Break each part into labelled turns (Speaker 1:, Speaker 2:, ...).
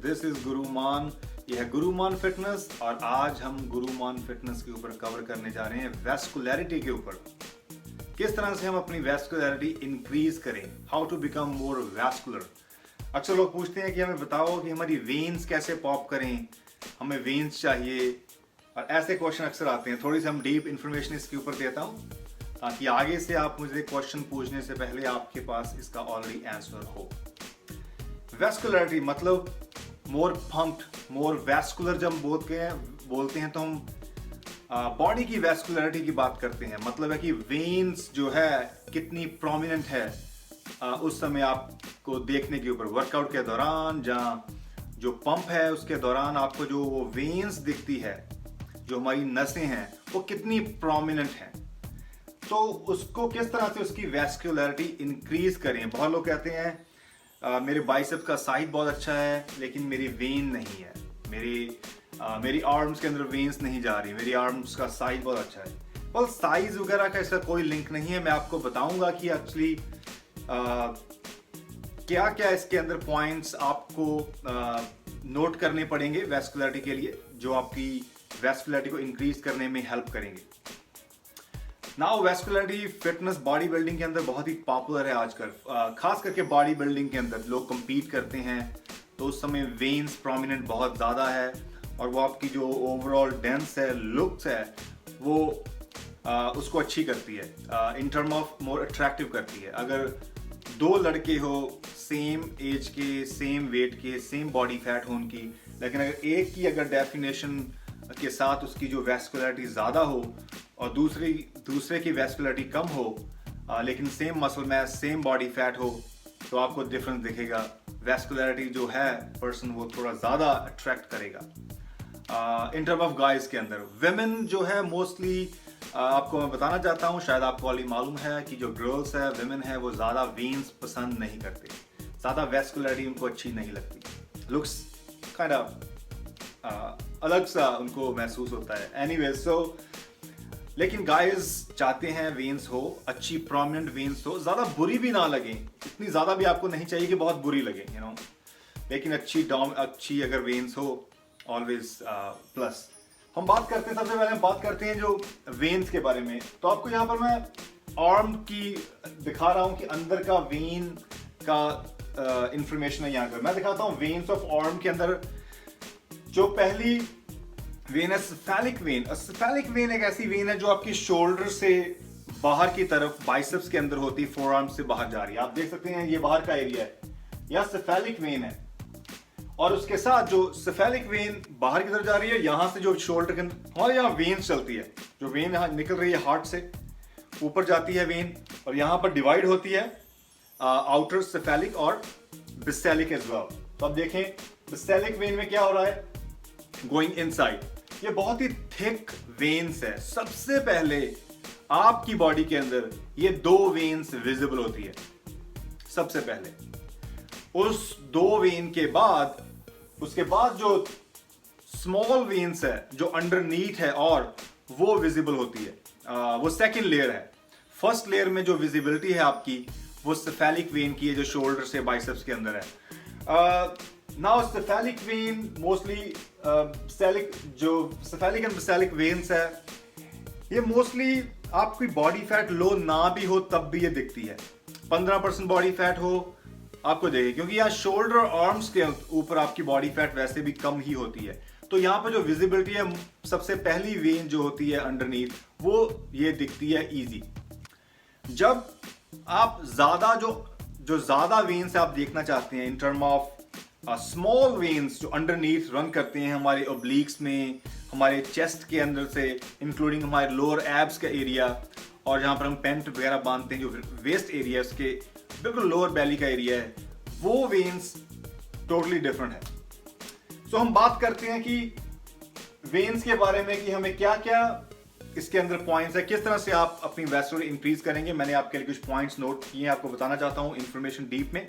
Speaker 1: This is Guru Mann. ये है Guru Mann fitness और आज हम गुरुमान फिटनेस के ऊपर कवर करने जा रहे हैं वैस्कुलैरिटी के ऊपर। किस तरह से हम अपनी वैस्कुलैरिटी इंक्रीज करें, how to become more vascular. अक्सर लोग पूछते हैं कि हमें बताओ कि हमारी वेन्स कैसे पॉप करें, हमें वेन्स चाहिए, और ऐसे क्वेश्चन अक्सर आते हैं। थोड़ी सी हम डीप इंफॉर्मेशन इसके ऊपर देता हूँ ताकि आगे से आप मुझे क्वेश्चन पूछने से पहले आपके पास इसका ऑलरेडी आंसर हो। वैस्कुलरिटी मतलब मोर पंप्ड, मोर वैस्कुलर जब बोलते हैं तो हम बॉडी की वैस्कुलरिटी की बात करते हैं। मतलब है कि वेन्स जो है कितनी प्रोमिनेंट है उस समय आपको देखने के ऊपर, वर्कआउट के दौरान जहाँ जो पंप है उसके दौरान आपको जो वो वेन्स दिखती है, जो हमारी नसें हैं वो कितनी प्रोमिनेंट हैं, तो उसको किस तरह से उसकी वैस्कुलरिटी इंक्रीज करें। बहुत लोग कहते हैं मेरे बाइसेप का साइज बहुत अच्छा है लेकिन मेरी वेन नहीं है, मेरी आर्म्स के अंदर वेन्स नहीं जा रही, मेरी आर्म्स का साइज बहुत अच्छा है। और साइज वगैरह का इसका कोई लिंक नहीं है। मैं आपको बताऊंगा कि एक्चुअली क्या क्या इसके अंदर पॉइंट्स आपको नोट करने पड़ेंगे वैस्कुलरिटी के लिए, जो आपकी वैस्कुलरिटी को इंक्रीज करने में हेल्प करेंगे। Now vascularity fitness body building के अंदर बहुत ही पॉपुलर है आजकल। खास करके बॉडी बिल्डिंग के अंदर लोग compete करते हैं तो उस समय वेन्स प्रोमिनेंट बहुत ज़्यादा है और वो आपकी जो ओवरऑल डेंस है, लुक्स है, वो उसको अच्छी करती है, in term of more attractive करती है। अगर दो लड़के हो सेम एज के, सेम वेट के, सेम बॉडी फैट हो उनकी, लेकिन अगर एक की अगर डेफिनेशन के साथ उसकी जो वैस्कुलरिटी ज़्यादा हो और दूसरे की वैस्कुलरिटी कम हो, लेकिन same muscle mass, same body fat हो, तो आपको डिफरेंस दिखेगा। वैस्कुलरिटी जो है पर्सन वो थोड़ा ज़्यादा अट्रैक्ट करेगा। इन टर्म ऑफ गाइज के अंदर वेमेन जो है मोस्टली आपको मैं बताना चाहता हूँ, शायद आपको ऑलरेडी मालूम है कि जो गर्ल्स है, वेमेन है, वो ज़्यादा वेन्स पसंद नहीं करते, ज़्यादा वैस्कुलरिटी उनको अच्छी नहीं लगती, लुक्स काइंड ऑफ अलग सा उनको महसूस होता है। एनीवे लेकिन गाइज चाहते हैं वेन्स हो, अच्छी प्रोमिनेंट वेन्स हो, ज़्यादा बुरी भी ना लगे, इतनी ज़्यादा भी आपको नहीं चाहिए कि बहुत बुरी लगे, लेकिन अच्छी अगर वेन्स हो ऑलवेज प्लस। हम बात करते हैं, सबसे पहले हम बात करते हैं जो वेन्स के बारे में। तो आपको यहाँ पर मैं आर्म की दिखा रहा हूँ कि अंदर का वेन का इंफॉर्मेशन है। यहाँ पर मैं दिखाता हूँ वेन्स ऑफ आर्म के अंदर। जो पहली वेन है सेफेलिक वेन। सेफेलिक वेन एक ऐसी वेन है जो आपकी शोल्डर से बाहर की तरफ बाइसेप्स के अंदर होती है, फोर आर्म से बाहर जा रही है। आप देख सकते हैं ये बाहर का एरिया है, यह सेफेलिक वेन है। और उसके साथ जो सेफेलिक वेन बाहर की तरफ जा रही है, यहां से जो शोल्डर के अंदर हमारे यहाँ वेन चलती है, जो वेन यहाँ निकल रही है हार्ट से ऊपर जाती है वेन, और यहाँ पर डिवाइड होती है आउटर सेफेलिक और बेसिलिक एज वेल। तो अब देखें बेसिलिक वेन में क्या हो रहा है, गोइंग इनसाइड। ये बहुत ही थिक वेन्स है। सबसे पहले आपकी बॉडी के अंदर ये दो वेन्स विजिबल होती है सबसे पहले। उस दो वेन के बाद उसके बाद जो स्मॉल वेन्स है जो अंडरनीथ है और वो विजिबल होती है, वो सेकंड लेयर है। फर्स्ट लेयर में जो विजिबिलिटी है आपकी वो सेफेलिक वेन की है जो शोल्डर से बाइसेप्स के अंदर है। नाउ सेफेलिक वेन मोस्टली जो सेफेलिक एंड बेसिलिक वेन्स है, ये मोस्टली आपकी बॉडी फैट लो ना भी हो तब भी ये दिखती है। 15% बॉडी फैट हो आपको देगी, क्योंकि यहाँ शोल्डर और आर्म्स के ऊपर आपकी बॉडी फैट वैसे भी कम ही होती है। तो यहाँ पर जो विजिबिलिटी है, सबसे पहली वेन जो होती है अंडरनीथ, वो ये दिखती है इजी। जब आप ज्यादा जो ज्यादा वेन्स आप देखना चाहते हैं in term of small veins जो अंडरनीथ रन करते हैं हमारे ओब्लिक्स में, हमारे चेस्ट के अंदर से, इंक्लूडिंग हमारे लोअर एब्स का एरिया, और जहां पर हम पेंट वगैरह बांधते हैं, जो वेस्ट एरिया उसके बिल्कुल लोअर बेली का एरिया है, वो वेन्स टोटली डिफरेंट है। सो हम बात करते हैं कि वेन्स के बारे में कि हमें क्या क्या इसके अंदर पॉइंट्स है, किस तरह से आप अपनी वैस्कुलरिटी इंक्रीज करेंगे। मैंने आपके लिए कुछ पॉइंट्स नोट किए, आपको बताना चाहता हूं इंफॉर्मेशन डीप में।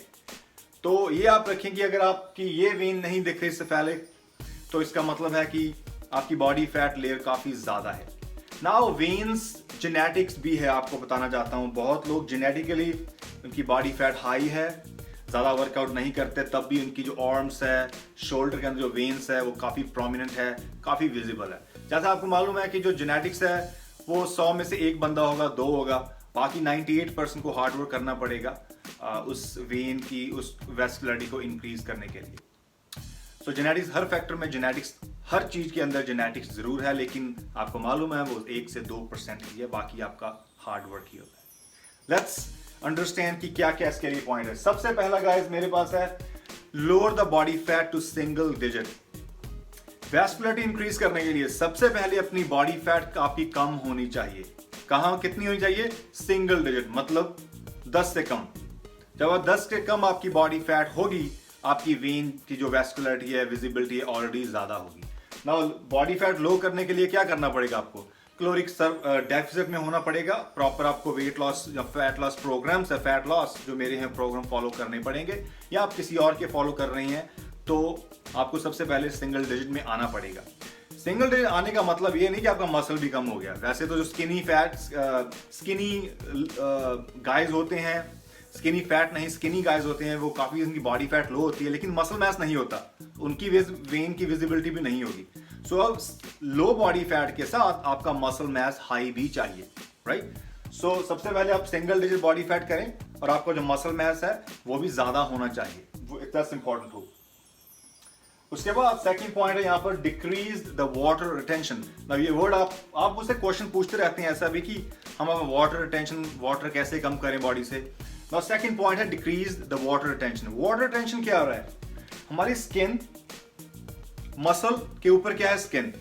Speaker 1: तो ये आप रखें कि अगर आपकी ये वेन नहीं दिख रही सेफेलिक, तो इसका मतलब है कि आपकी बॉडी फैट लेयर काफी ज्यादा है। नाउ वेन्स जेनेटिक्स भी है, आपको बताना चाहता हूं। बहुत लोग जेनेटिकली उनकी बॉडी फैट हाई है, ज़्यादा वर्कआउट नहीं करते तब भी उनकी जो आर्म्स है, शोल्डर के अंदर जो वेन्स है वो काफ़ी प्रोमिनेंट है, काफ़ी विजिबल है। जैसा आपको मालूम है कि जो जेनेटिक्स है वो 100 में से एक बंदा होगा, 2 होगा, बाकी 98% को हार्ड वर्क करना पड़ेगा उस वेन की, उस वेस्कुलरिटी को इंक्रीज करने के लिए। सो जेनेटिक्स, हर फैक्टर में जेनेटिक्स, हर चीज के अंदर जेनेटिक्स जरूर है, लेकिन आपको मालूम है वो 1 से 2% ही है, बाकी आपका हार्ड वर्क ही होता है। लेट्स अंडरस्टैंड कि क्या क्या इसके लिए पॉइंट है। सबसे पहला गाइस मेरे पास है lower the body fat to single digit. Vascularity increase करने के लिए सबसे पहले अपनी बॉडी फैट काफी कम होनी चाहिए। कहां कितनी होनी चाहिए? सिंगल डिजिट, मतलब 10 से कम। जब 10 से कम आपकी बॉडी फैट होगी, आपकी वेन की जो वैस्कुलरिटी है, विजिबिलिटी है, ऑलरेडी ज्यादा होगी। नाउ बॉडी फैट लो करने के लिए क्या करना पड़ेगा आपको? कैलोरिक डेफिसिट में होना पड़ेगा, प्रॉपर आपको वेट लॉस या फैट लॉस प्रोग्राम्स है, फैट लॉस जो मेरे हैं प्रोग्राम फॉलो करने पड़ेंगे, या आप किसी और के फॉलो कर रही हैं तो आपको सबसे पहले सिंगल डिजिट में आना पड़ेगा। सिंगल डिजिट आने का मतलब ये नहीं कि आपका मसल भी कम हो गया। वैसे तो जो स्किनी गाइज होते हैं, स्किनी फैट नहीं, स्किनी गाइज होते हैं, वो काफी उनकी बॉडी फैट लो होती है लेकिन मसल मैस नहीं होता, उनकी वेन की विजिबिलिटी भी नहीं होगी। सो अब लो बॉडी फैट के साथ आपका मसल मैस हाई भी चाहिए, राइट? सो सबसे पहले आप सिंगल डिजिट बॉडी फैट करें और आपका जो मसल मैस है वो भी ज्यादा होना चाहिए, वो इतना इंपॉर्टेंट हो। उसके बाद सेकंड पॉइंट है यहाँ पर डिक्रीज द वाटर रिटेंशन। अब ये वर्ड आप मुझसे क्वेश्चन पूछते रहते हैं ऐसा भी कि हम अब वाटर रिटेंशन, वाटर कैसे कम करें बॉडी से। नाउ सेकंड पॉइंट है decrease the water retention. Water retention क्या हो रहा है? हमारी स्किन, मसल के ऊपर क्या है? स्किन।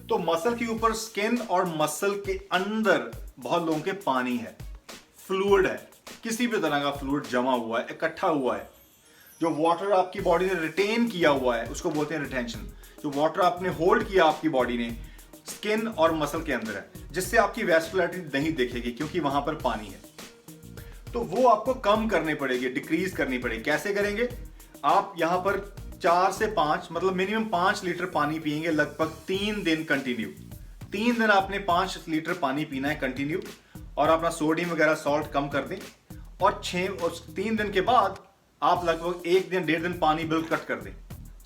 Speaker 1: तो मसल के ऊपर स्किन और मसल के अंदर बहुत लोगों के पानी है, फ्लूइड है, किसी भी तरह का फ्लूइड जमा हुआ है, इकट्ठा हुआ है। जो वाटर आपकी बॉडी ने रिटेन किया हुआ है उसको बोलते हैं रिटेंशन। जो वाटर आपने होल्ड किया आपकी बॉडी ने स्किन और मसल के अंदर है, जिससे आपकी वैस्कुलरिटी नहीं दिखेगी क्योंकि वहां पर पानी है, तो वो आपको कम करनी पड़ेगी, डिक्रीज करनी पड़ेगी। कैसे करेंगे? आप यहां पर 4 से 5 मतलब मिनिमम 5 लीटर पानी पिएंगे लगभग 3 दिन कंटिन्यू। 3 दिन आपने 5 लीटर पानी पीना है कंटिन्यू, और अपना सोडियम वगैरह सॉल्ट कम कर दें, और 3 दिन के बाद आप लगभग 1 दिन 1.5 दिन पानी बिल्कुल कट कर दें।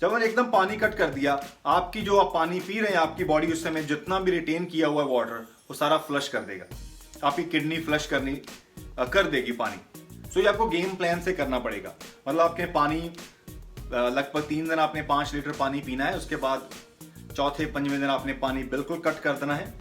Speaker 1: जब मैंने एकदम पानी कट कर दिया, आपकी जो आप पानी पी रहे हैं, आपकी बॉडी उस समय जितना भी रिटेन किया हुआ है वाटर वो सारा फ्लश कर देगा, आपकी किडनी फ्लश कर देगी पानी। सो ये आपको गेम प्लान से करना पड़ेगा। मतलब आपके पानी लगभग 3 दिन आपने 5 लीटर पानी पीना है, उसके बाद चौथे 5वें दिन आपने पानी बिल्कुल कट कर देना है।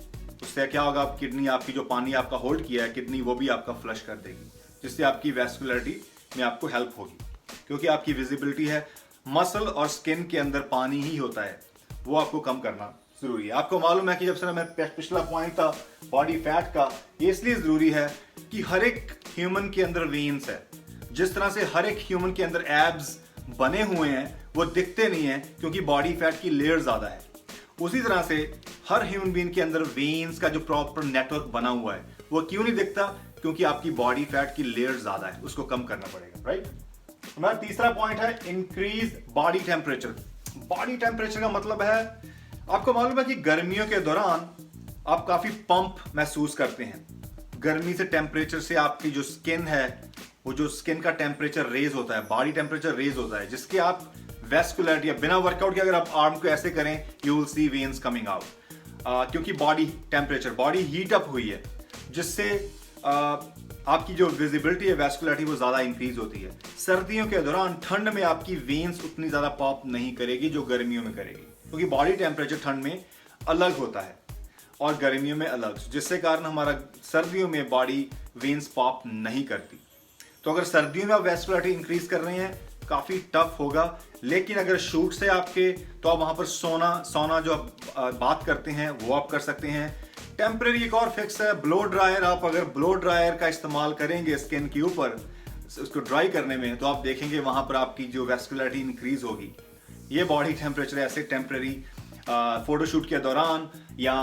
Speaker 1: उससे क्या होगा? आप किडनी, आपकी जो पानी आपका होल्ड किया है किडनी, वो भी आपका फ्लश कर देगी, जिससे आपकी वैस्कुलरिटी में आपको हेल्प होगी, क्योंकि आपकी विजिबिलिटी है, मसल और स्किन के अंदर पानी ही होता है, वो आपको कम करना जरूरी है। आपको मालूम है कि जब से मैं पिछला पॉइंट था बॉडी फैट का, ये इसलिए जरूरी है कि हर एक ह्यूमन के अंदर वेन्स है। जिस तरह से हर एक ह्यूमन के अंदर एब्स बने हुए हैं, वो दिखते नहीं है क्योंकि बॉडी फैट की लेयर ज्यादा है, उसी तरह से हर ह्यूमन बीइंग के अंदर वेन्स का जो प्रॉपर नेटवर्क बना हुआ है वो क्यों नहीं दिखता? क्योंकि आपकी बॉडी फैट की लेयर ज्यादा है, उसको कम करना पड़ेगा, राइट? हमारा तीसरा पॉइंट है increase body temperature. Body temperature का मतलब है, आपको मालूम है कि गर्मियों के दौरान आप काफी पंप महसूस करते हैं। गर्मी से टेम्परेचर से आपकी जो स्किन है, वो जो स्किन का टेम्परेचर रेज होता है, बॉडी टेम्परेचर रेज होता है, जिसके आप वैस्कुलरिटी, बिना वर्कआउट के अगर आप आर्म को ऐसे करें, you will see veins coming out, क्योंकि body temperature, body heat up हुई है, जिससे आपकी जो विजिबिलिटी है, वैस्कुलरिटी, वो ज्यादा इंक्रीज होती है। सर्दियों के दौरान ठंड में आपकी वेन्स उतनी ज्यादा पॉप नहीं करेगी जो गर्मियों में करेगी, क्योंकि बॉडी टेम्परेचर ठंड में अलग होता है और गर्मियों में अलग, जिससे कारण हमारा सर्दियों में बॉडी वेन्स पॉप नहीं करती। तो अगर सर्दियों में आप वैस्कुलरिटी इंक्रीज कर रहे हैं, काफी टफ होगा। लेकिन अगर शूट से आपके, तो आप वहां पर सोना जो आप बात करते हैं वो आप कर सकते हैं। टेम्परेरी एक और फिक्स है, ब्लो ड्रायर। आप अगर ब्लो ड्रायर का इस्तेमाल करेंगे स्किन के ऊपर उसको ड्राई करने में, तो आप देखेंगे वहां पर आपकी जो वैस्कुलरिटी इंक्रीज होगी। ये बॉडी टेम्परेचर ऐसे टेम्परेरी फोटोशूट के दौरान, या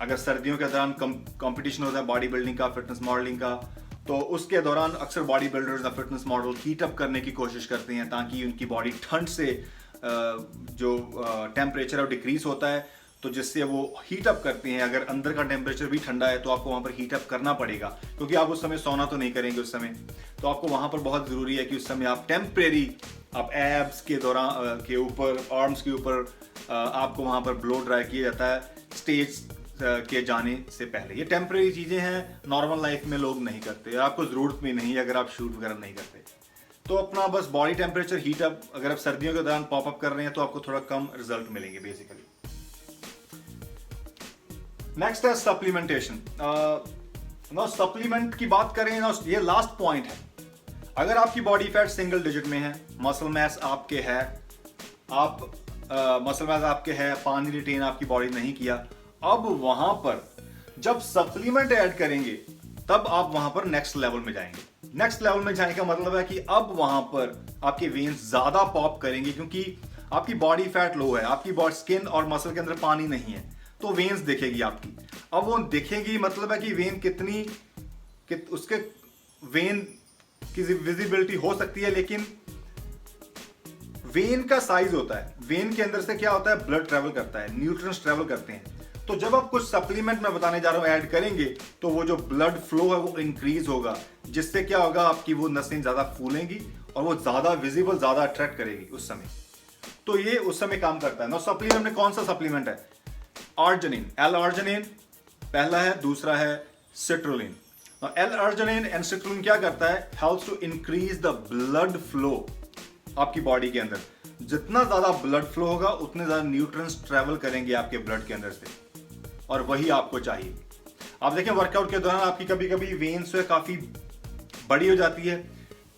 Speaker 1: अगर सर्दियों के दौरान कंपटीशन होता है बॉडी बिल्डिंग का, फिटनेस मॉडलिंग का, तो उसके दौरान अक्सर बॉडी बिल्डर्स या फिटनेस मॉडल हीट अप करने की कोशिश करते हैं ताकि उनकी बॉडी ठंड से जो टेम्परेचर है डिक्रीज होता है, तो जिससे वो हीट अप करते हैं। अगर अंदर का टेम्परेचर भी ठंडा है तो आपको वहां पर हीट अप करना पड़ेगा, क्योंकि आप उस समय सोना तो नहीं करेंगे उस समय। तो आपको वहां पर बहुत जरूरी है कि उस समय आप टेम्परेरी, आप एब्स के दौरान के ऊपर, आर्म्स के ऊपर आपको वहां पर ब्लो ड्राई किया जाता है स्टेज के जाने से पहले। ये टेम्परेरी चीजें हैं, नॉर्मल लाइफ में लोग नहीं करते, आपको जरूरत भी नहीं है अगर आप शूट वगैरह नहीं करते। तो अपना बस बॉडी टेम्परेचर हीट अप अगर आप सर्दियों के दौरान पॉप अप कर रहे हैं तो आपको थोड़ा कम रिजल्ट मिलेंगे बेसिकली। नेक्स्ट है सप्लीमेंटेशन। ना सप्लीमेंट की बात करें ना, ये लास्ट पॉइंट है। अगर आपकी बॉडी फैट सिंगल डिजिट में है, मसल मास आपके है, आप मसल मास आपके है, पानी रिटेन आपकी बॉडी नहीं किया, अब वहां पर जब सप्लीमेंट ऐड करेंगे तब आप वहां पर नेक्स्ट लेवल में जाएंगे। नेक्स्ट लेवल में जाने का मतलब है कि अब वहां पर आपके वेन्स ज्यादा पॉप करेंगे, क्योंकि आपकी बॉडी फैट लो है, आपकी बॉडी स्किन और मसल के अंदर पानी नहीं है, तो वेन्स दिखेगी आपकी। अब वो दिखेगी मतलब है कि वेन उसके वेन की विजिबिलिटी हो सकती है, लेकिन वेन का साइज होता है, वेन के अंदर से क्या होता है, ब्लड ट्रेवल करता है, न्यूट्रिएंट्स ट्रेवल करते हैं। तो जब आप कुछ सप्लीमेंट मैं बताने जा रहा हूं ऐड करेंगे तो वो जो ब्लड फ्लो है वो इंक्रीज होगा, जिससे क्या होगा, आपकी वो नसें ज्यादा फूलेंगी और वो ज्यादा विजिबल, ज्यादा अट्रैक्ट करेगी उस समय। तो ये उस समय काम करता है ना। सप्लीमेंट में कौन सा सप्लीमेंट है? आर्जिनिन, एल-आर्जिनिन पहला है, दूसरा है सिट्रुलिन। एल-आर्जिनिन एंड सिट्रुलिन क्या करता है, helps to increase the blood flow आपकी बॉडी के अंदर। जितना ज्यादा ब्लड फ्लो होगा उतने ज्यादा न्यूट्रिएंट्स ट्रेवल करेंगे आपके ब्लड के अंदर से, और वही आपको चाहिए। आप देखें वर्कआउट के दौरान आपकी कभी कभी वेन्स है काफी बड़ी हो जाती है।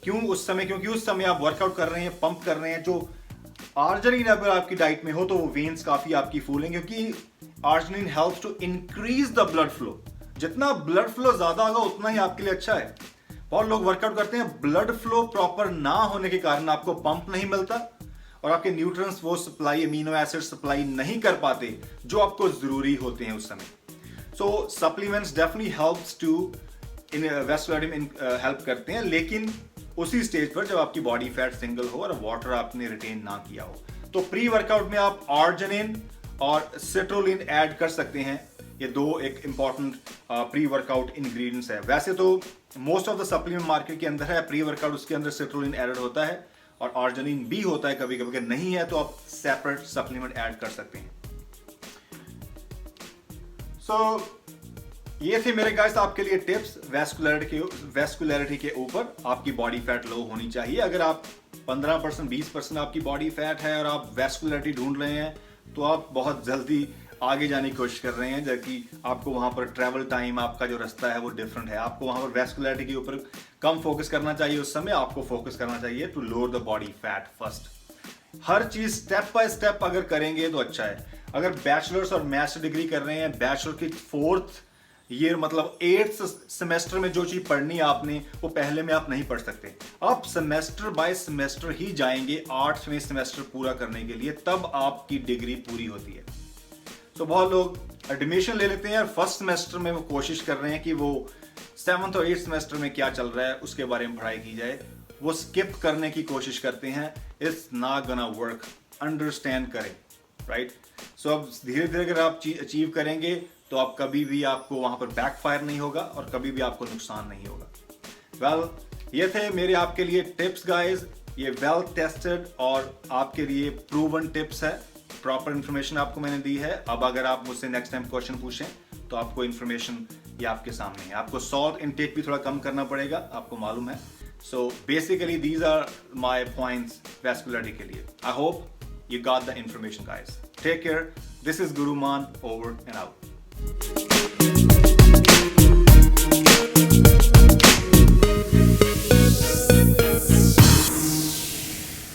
Speaker 1: क्यों उस समय? क्योंकि उस समय आप वर्कआउट कर रहे हैं, पंप कर रहे हैं। जो आर्जिनिन अगर आपकी डाइट में हो तो वो वेन्स काफी आपकी फूलेंगे, क्योंकि arginine helps to increase the blood flow. जितना ब्लड फ्लो ज्यादा होगा उतना ही आपके लिए अच्छा है। बहुत लोग वर्कआउट करते हैं, ब्लड फ्लो प्रॉपर ना होने के कारण आपको पंप नहीं मिलता और आपके न्यूट्रिएंट्स वो सप्लाई, अमीनो एसिड सप्लाई नहीं कर पाते जो आपको जरूरी होते हैं उस समय। So supplements definitely helps to in vascularity में हेल्प करते हैं, लेकिन उसी स्टेज पर जब आपकी बॉडी फैट सिंगल हो और वाटर आपने रिटेन ना किया हो। तो प्री वर्कआउट में आप आर्जिनिन और सिट्रुलिन ऐड कर सकते हैं। ये दो एक इंपॉर्टेंट प्री वर्कआउट इंग्रेडिएंट्स है। वैसे तो most of the supplement market के अंदर है प्री वर्कआउट, उसके अंदर सिट्रुलिन एडेड होता है और आर्जिनिन भी होता है कभी कभी। अगर नहीं है तो आप सेपरेट सप्लीमेंट ऐड कर सकते हैं। सो ये थे मेरे गाइस आपके लिए टिप्स वेस्कुलरिटी के ऊपर। आपकी बॉडी फैट लो होनी चाहिए। अगर आप 15% 20% आपकी बॉडी फैट है और आप वेस्कुलरिटी ढूंढ रहे हैं तो आप बहुत जल्दी आगे जाने की कोशिश कर रहे हैं, जबकि आपको वहां पर ट्रैवल टाइम, आपका जो रास्ता है वो डिफरेंट है। आपको वहां पर वेस्कुलरिटी के ऊपर कम फोकस करना चाहिए। उस समय आपको फोकस करना चाहिए to lower the body fat first. हर चीज स्टेप बाय स्टेप अगर करेंगे तो अच्छा है। अगर बैचलर्स और मास्टर डिग्री कर रहे हैं, बैचलर की 4th ईयर मतलब 8th सेमेस्टर में जो चीज पढ़नी है आपने, वो पहले में आप नहीं पढ़ सकते। आप सेमेस्टर बाय सेमेस्टर ही जाएंगे 8वें सेमेस्टर पूरा करने के लिए, तब आपकी डिग्री पूरी होती है। तो बहुत लोग एडमिशन ले लेते हैं और फर्स्ट सेमेस्टर में वो कोशिश कर रहे हैं कि वो 7th और 8th सेमेस्टर में क्या चल रहा है उसके बारे में पढ़ाई की जाए, वो स्किप करने की कोशिश करते हैं। It's not gonna work. Understand करें, राइट? सो अब धीरे धीरे अगर आप अचीव करेंगे तो आप कभी भी, आपको वहां पर बैकफायर नहीं होगा और कभी भी आपको नुकसान नहीं होगा। वेल, ये थे मेरे आपके लिए टिप्स गाइस। ये वेल टेस्टेड और आपके लिए प्रूवन टिप्स है। प्रॉपर इंफॉर्मेशन आपको मैंने दी है। अब अगर आप मुझसे नेक्स्ट टाइम क्वेश्चन पूछें तो आपको इंफॉर्मेशन ये आपके सामने है। आपको सॉल्ट इनटेक भी थोड़ा कम करना पड़ेगा, आपको मालूम है। So basically these are my points vascularity के लिए। I hope you got the information guys. Take care. This is Guruman, over and out.